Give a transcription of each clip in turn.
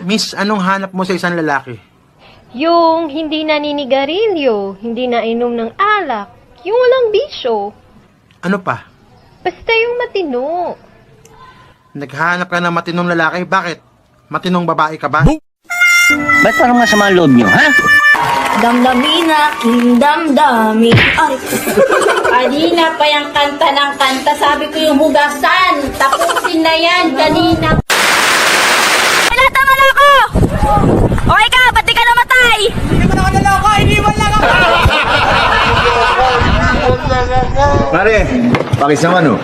Miss, anong hanap mo sa isang lalaki? Yung hindi naninigarilyo, hindi nainom ng alak, yung walang bisyo. Ano pa? Basta yung matino. Naghahanap ka ng matinong lalaki? Bakit? Matinong babae ka ba? Ba't parang masama ang loob nyo, ha? Damdamin aking damdamin. Ay, kanina pa yung kanta ng kanta. Sabi ko yung hugasan. Tapusin na yan kanina. Tama na ako! Okay ka, ba't di ka namatay? Hindi naman ako naloko, iniwan lang ako! Pare, pakis naman oh.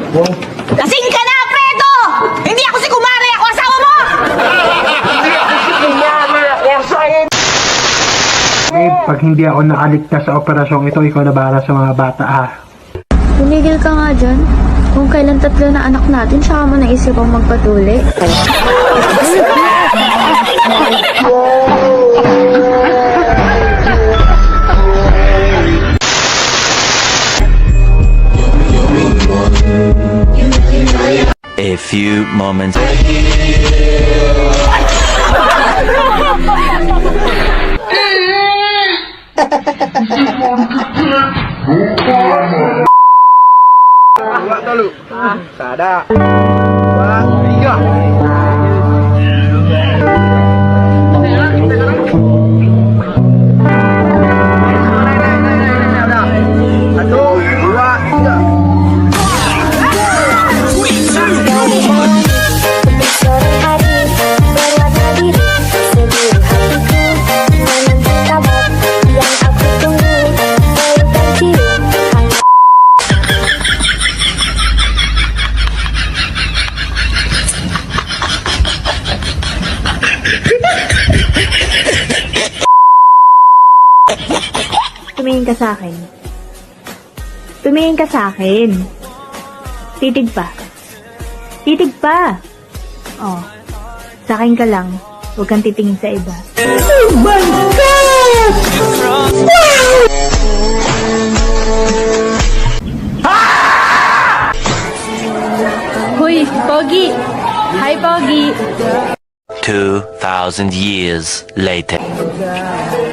Lasing ka na, Fredo! Hindi ako si Kumare, ako asawa mo! Babe, pag hindi ako nakaligtas sa operasyong ito, ikaw na bahala sa mga bata ha. Tumigil ka nga dyan. Kung kailan 3 na anak natin, saka mo naisip ang magpatuli. A few moments. Tolu. Sada. 2, Tumingin ka sa akin. Tumingin ka sa akin. Titig pa. Titig pa. Oh. Sa akin ka lang. Huwag kang titingin sa iba. Oh my God! Hoy, Pogi! Hi, Pogi! 2,000 years later.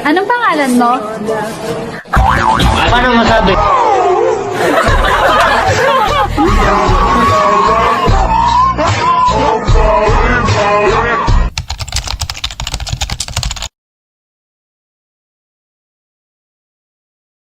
Anong pangalan mo? Paano masabi?